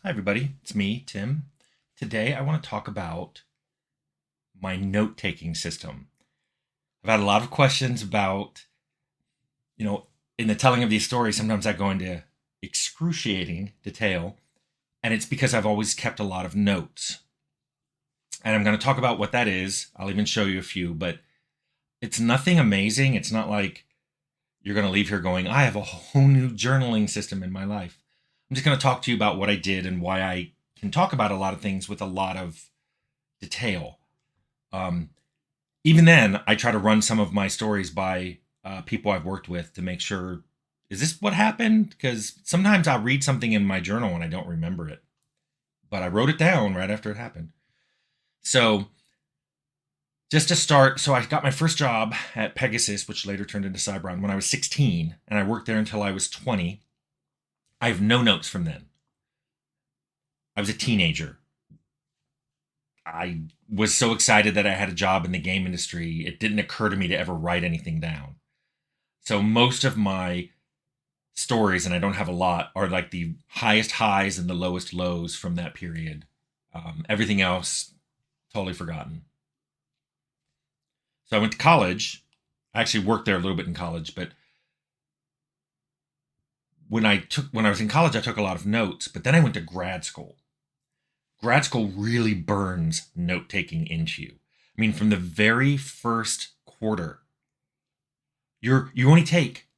Hi, everybody. It's me, Tim. Today, I want to talk about my note taking system. I've had a lot of questions about, you know, in the telling of these stories, sometimes I go into excruciating detail, and it's because I've always kept a lot of notes. And I'm going to talk about what that is. I'll even show you a few, but it's nothing amazing. It's not like you're going to leave here going, I have a whole new journaling system in my life. I'm just going to talk to you about what I did and why I can talk about a lot of things with a lot of detail. Um, Even then, I try to run some of my stories by people I've worked with to make sure, is this what happened? Because sometimes I'll read something in my journal and I don't remember it, but I wrote it down right after it happened. So just to start, so I got my first job at Pegasus, which later turned into Cybron, when I was 16, and I worked there until I was 20. I have no notes from then. I was a teenager. I was so excited that I had a job in the game industry, it didn't occur to me to ever write anything down. So most of my stories, and I don't have a lot, are like the highest highs and the lowest lows from that period. Everything else, totally forgotten. So I went to college. I actually worked there a little bit in college, but when I was in college, I took a lot of notes. But then I went to grad school. Grad school really burns note taking into you. I mean, from the very first quarter, you only take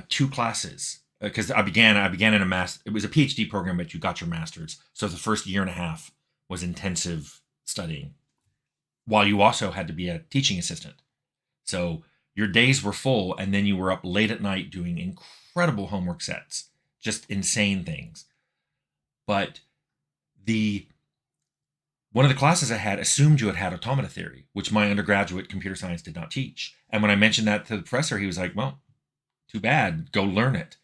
two classes because I began in a master. It was a PhD program, but you got your master's. So the first year and a half was intensive studying, while you also had to be a teaching assistant. So your days were full, and then you were up late at night doing incredible homework sets, just insane things. But the one of the classes I had assumed you had had automata theory, which my undergraduate computer science did not teach. And when I mentioned that to the professor, he was like, well, too bad, go learn it.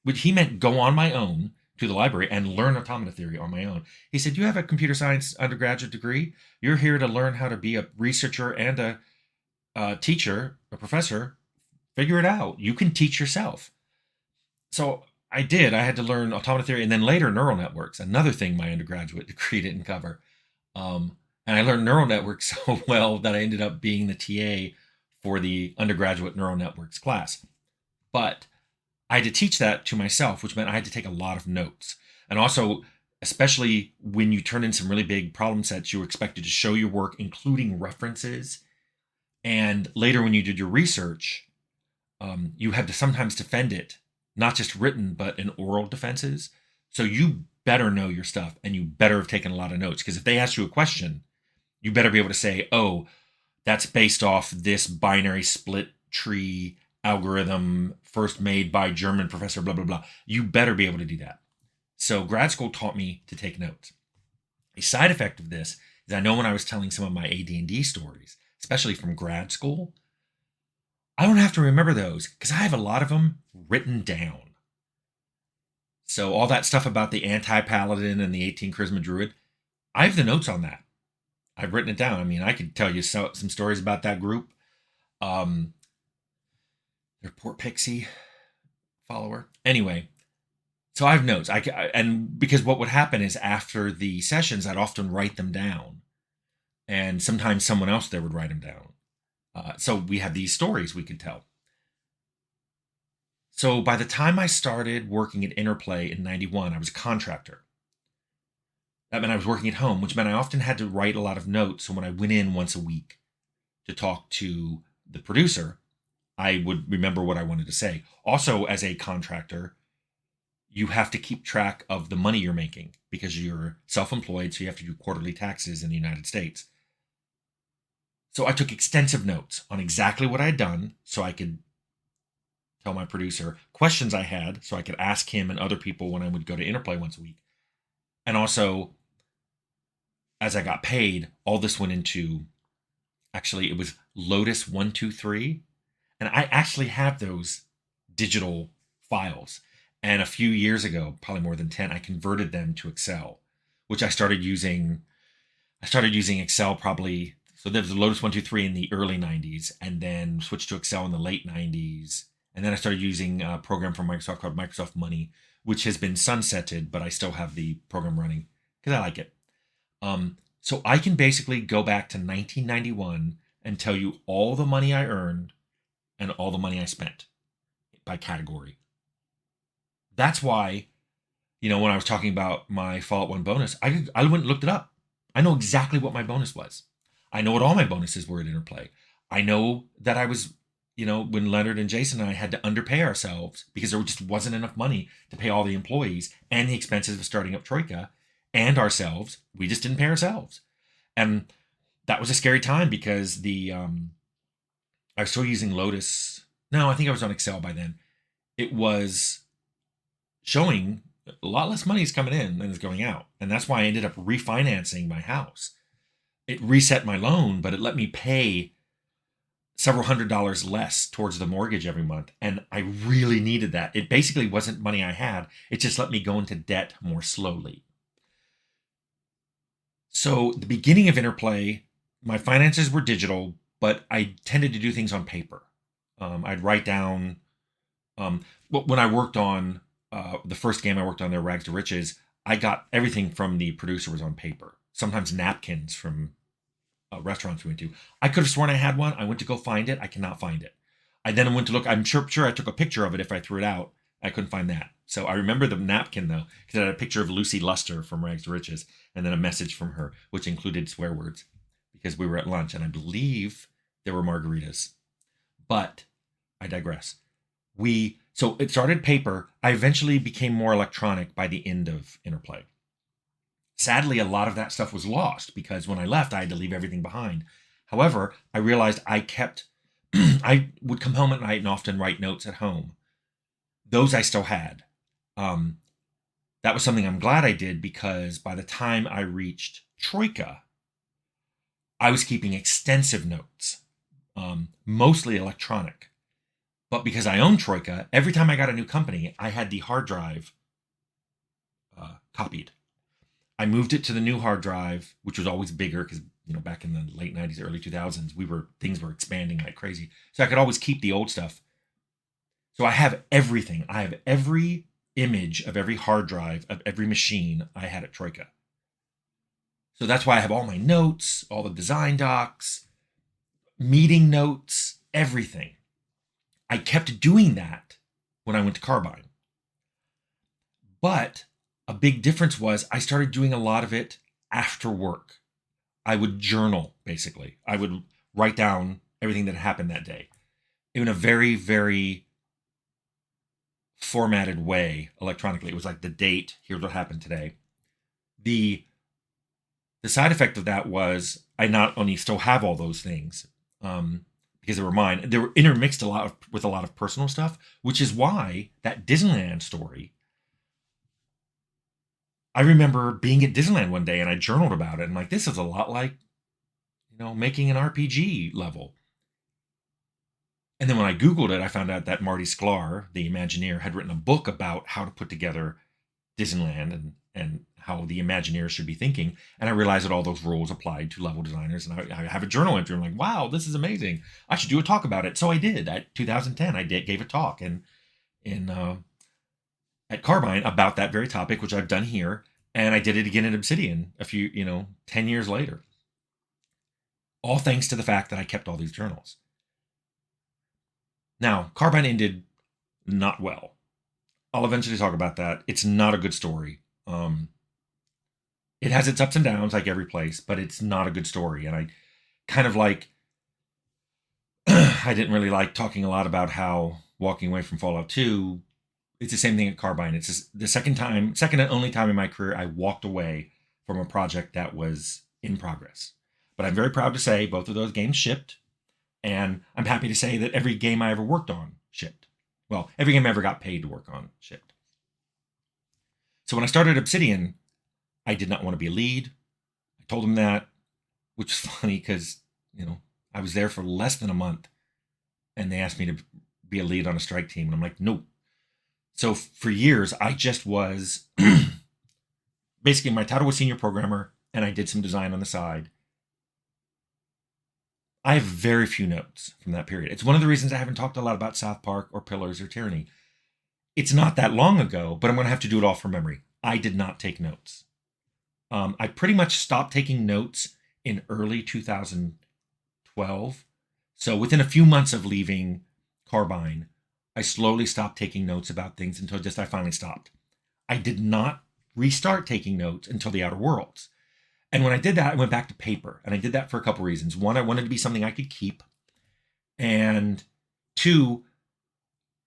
But he meant go on my own to the library and learn automata theory on my own. He said, you have a computer science undergraduate degree. You're here to learn how to be a researcher and a teacher, a professor. Figure it out. You can teach yourself. So I did. I had to learn automata theory and then later neural networks, another thing my undergraduate degree didn't cover. And I learned neural networks so well that I ended up being the TA for the undergraduate neural networks class. But I had to teach that to myself, which meant I had to take a lot of notes. And also, especially when you turn in some really big problem sets, you were expected to show your work, including references. And later, when you did your research, you had to sometimes defend it, not just written, but in oral defenses. So you better know your stuff and you better have taken a lot of notes, because if they ask you a question, you better be able to say, oh, that's based off this binary split tree algorithm first made by German professor, blah, blah, blah. You better be able to do that. So grad school taught me to take notes. A side effect of this is I know when I was telling some of my AD&D stories, especially from grad school, I don't have to remember those because I have a lot of them written down. So all that stuff about the anti-paladin and the 18 charisma druid, I have the notes on that. I've written it down. I mean, I could tell you some stories about that group. Um, their poor pixie follower. Anyway, so I have notes. And because what would happen is after the sessions, I'd often write them down, and sometimes someone else there would write them down. So we have these stories we could tell. So by the time I started working at Interplay in 91, I was a contractor. That meant I was working at home, which meant I often had to write a lot of notes. So when I went in once a week to talk to the producer, I would remember what I wanted to say. Also, as a contractor, you have to keep track of the money you're making because you're self-employed, so you have to do quarterly taxes in the United States. So I took extensive notes on exactly what I had done so I could tell my producer questions I had so I could ask him and other people when I would go to Interplay once a week. And also, as I got paid, all this went into, actually, it was Lotus 123. And I actually have those digital files. And a few years ago, probably more than 10, I converted them to Excel, which I started using. I started using Excel probably, so there was the Lotus 123 in the early 90s, and then switched to Excel in the late 90s. And then I started using a program from Microsoft called Microsoft Money, which has been sunsetted, but I still have the program running because I like it. So I can basically go back to 1991 and tell you all the money I earned and all the money I spent by category. That's why, when I was talking about my Fallout 1 bonus, I went and looked it up. I know exactly what my bonus was. I know what all my bonuses were at Interplay. I know that I was, when Leonard and Jason and I had to underpay ourselves because there just wasn't enough money to pay all the employees and the expenses of starting up Troika and ourselves. We just didn't pay ourselves. And that was a scary time because I was still using Lotus. No, I think I was on Excel by then. It was showing a lot less money is coming in than is going out. And that's why I ended up refinancing my house. It reset my loan, but it let me pay several $100s less towards the mortgage every month. And I really needed that. It basically wasn't money I had. It just let me go into debt more slowly. So the beginning of Interplay, my finances were digital, but I tended to do things on paper. I'd write down, when I worked on the first game I worked on there, Rags to Riches, I got everything from the producer was on paper. Sometimes napkins from restaurants we went to. I could have sworn I had one. I went to go find it. I cannot find it. I then went to look. I'm sure I took a picture of it if I threw it out. I couldn't find that. So I remember the napkin, though, because it had a picture of Lucy Luster from Rags to Riches and then a message from her, which included swear words because we were at lunch and I believe there were margaritas. But I digress. So it started paper. I eventually became more electronic by the end of Interplay. Sadly, a lot of that stuff was lost because when I left, I had to leave everything behind. However, I realized I would come home at night and often write notes at home. Those I still had. That was something I'm glad I did because by the time I reached Troika, I was keeping extensive notes, mostly electronic. But because I owned Troika, every time I got a new company, I had the hard drive copied. I moved it to the new hard drive, which was always bigger because back in the late 90s, early 2000s, things were expanding like crazy. So I could always keep the old stuff. So I have everything. I have every image of every hard drive of every machine I had at Troika. So that's why I have all my notes, all the design docs, meeting notes, everything. I kept doing that when I went to Carbine. But a big difference was I started doing a lot of it after work. I would journal, basically. I would write down everything that happened that day in a very, very formatted way electronically. It was like the date, here's what happened today. The side effect of that was I not only still have all those things, because they were mine, they were intermixed with a lot of personal stuff, which is why that Disneyland story, I remember being at Disneyland one day and I journaled about it. And like, this is a lot like, making an RPG level. And then when I Googled it, I found out that Marty Sklar, the Imagineer, had written a book about how to put together Disneyland and how the Imagineers should be thinking. And I realized that all those rules applied to level designers. And I have a journal entry. I'm like, wow, this is amazing. I should do a talk about it. So I did. At 2010, I gave a talk at Carbine about that very topic, which I've done here. And I did it again at Obsidian 10 years later. All thanks to the fact that I kept all these journals. Now, Carbine ended not well. I'll eventually talk about that. It's not a good story. It has its ups and downs like every place, but it's not a good story. And I kind of like, I didn't really like talking a lot about how walking away from Fallout 2, it's the same thing at Carbine. It's just the second and only time in my career I walked away from a project that was in progress. But I'm very proud to say both of those games shipped. And I'm happy to say that every game I ever worked on shipped. Well, every game I ever got paid to work on shipped. So when I started Obsidian, I did not want to be a lead. I told them that, which is funny because, I was there for less than a month and they asked me to be a lead on a strike team. And I'm like, nope. So for years, I just was basically my title was senior programmer and I did some design on the side. I have very few notes from that period. It's one of the reasons I haven't talked a lot about South Park or Pillars or Tyranny. It's not that long ago, but I'm going to have to do it all from memory. I did not take notes. I pretty much stopped taking notes in early 2012. So within a few months of leaving Carbine, I slowly stopped taking notes about things until just I finally stopped. I did not restart taking notes until the Outer Worlds. And when I did that, I went back to paper. And I did that for a couple reasons. One, I wanted to be something I could keep. And two,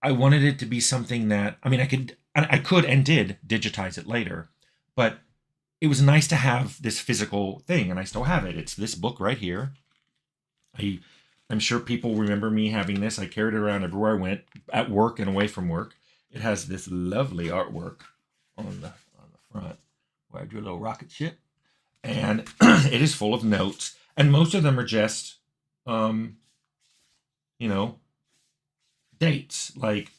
I wanted it to be something that, I mean, I could and did digitize it later, but it was nice to have this physical thing, and I still have it. It's this book right here. I'm sure people remember me having this. I carried it around everywhere I went, at work and away from work. It has this lovely artwork on the front where I do a little rocket ship, and it is full of notes, and most of them are just, dates. Like,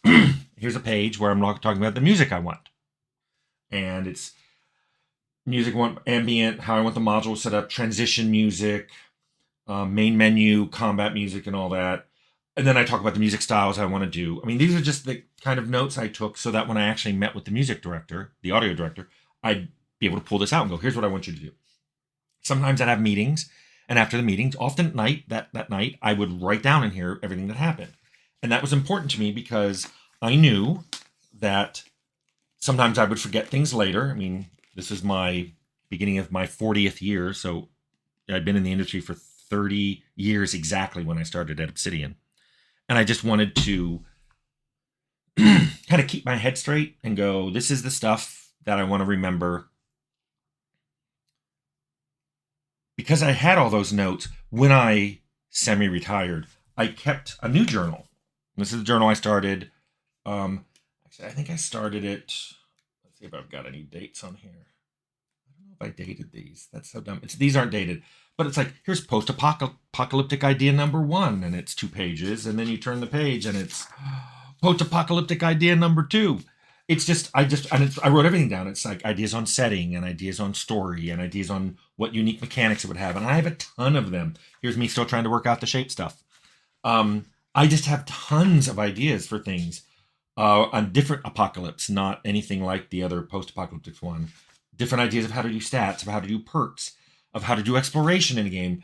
here's a page where I'm talking about the music I want, and it's music I want, ambient, how I want the module set up, transition music, main menu, combat music, and all that. And then I talk about the music styles I want to do. I mean, these are just the kind of notes I took so that when I actually met with the music director, the audio director, I'd be able to pull this out and go, here's what I want you to do. Sometimes I'd have meetings, and after the meetings, often at night, that night, I would write down in here everything that happened. And that was important to me because I knew that sometimes I would forget things later. I mean, this is my beginning of my 40th year, so I'd been in the industry for 30 years exactly when I started at Obsidian. And I just wanted to kind of keep my head straight and go, this is the stuff that I want to remember. Because I had all those notes, when I semi-retired, I kept a new journal. This is the journal I started. Actually, I think I started it. Let's see if I've got any dates on here. I don't know if I dated these. That's so dumb. These aren't dated. But it's like, here's post-apocalyptic idea number 1, and it's 2 pages. And then you turn the page, and it's post-apocalyptic idea number 2. It's just, I wrote everything down. It's like ideas on setting, and ideas on story, and ideas on what unique mechanics it would have. And I have a ton of them. Here's me still trying to work out the shape stuff. I just have tons of ideas for things on different apocalypse, not anything like the other post-apocalyptic one. Different ideas of how to do stats, of how to do perks, of how to do exploration in a game.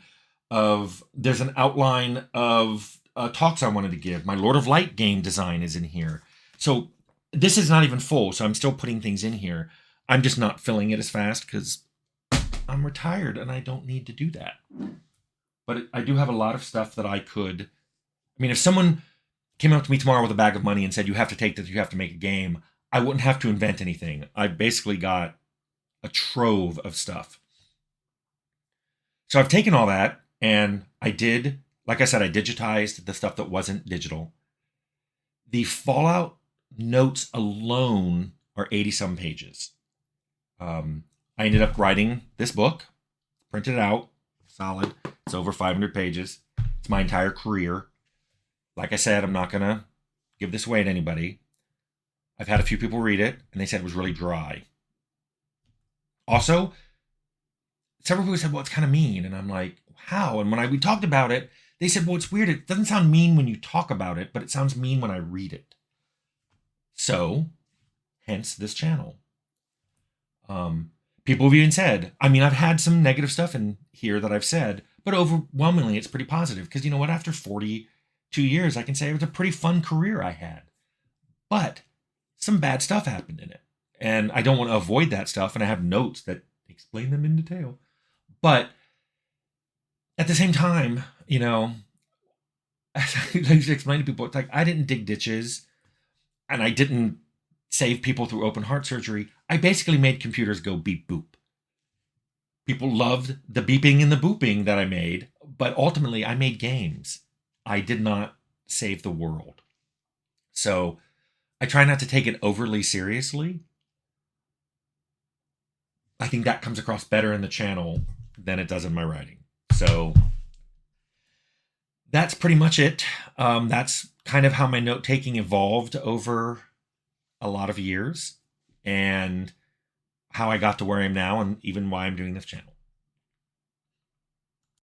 There's an outline of talks I wanted to give. My Lord of Light game design is in here. So this is not even full, so I'm still putting things in here. I'm just not filling it as fast because I'm retired and I don't need to do that. But I do have a lot of stuff that I could... I mean, if someone came up to me tomorrow with a bag of money and said, you have to take this, you have to make a game, I wouldn't have to invent anything. I basically got a trove of stuff. So I've taken all that, and I did, like I said, I digitized the stuff that wasn't digital. The Fallout notes alone are 80-some pages. I ended up writing this book, printed it out, solid. It's over 500 pages. It's my entire career. Like I said, I'm not going to give this away to anybody. I've had a few people read it, and they said it was really dry. Also, several people said, well, it's kind of mean. And I'm like, how? And when we talked about it, they said, well, it's weird. It doesn't sound mean when you talk about it, but it sounds mean when I read it. So, hence this channel. People have even said, I mean, I've had some negative stuff in here that I've said, but overwhelmingly it's pretty positive. Because you know what? After 42 years, I can say it was a pretty fun career I had. But some bad stuff happened in it. And I don't want to avoid that stuff. And I have notes that explain them in detail. But at the same time, you know, I used to explain to people, it's like, I didn't dig ditches and I didn't save people through open heart surgery. I basically made computers go beep boop. People loved the beeping and the booping that I made, but ultimately I made games. I did not save the world. So I try not to take it overly seriously. I think that comes across better in the channel than it does in my writing. So that's pretty much it. That's kind of how my note-taking evolved over a lot of years and how I got to where I am now and even why I'm doing this channel.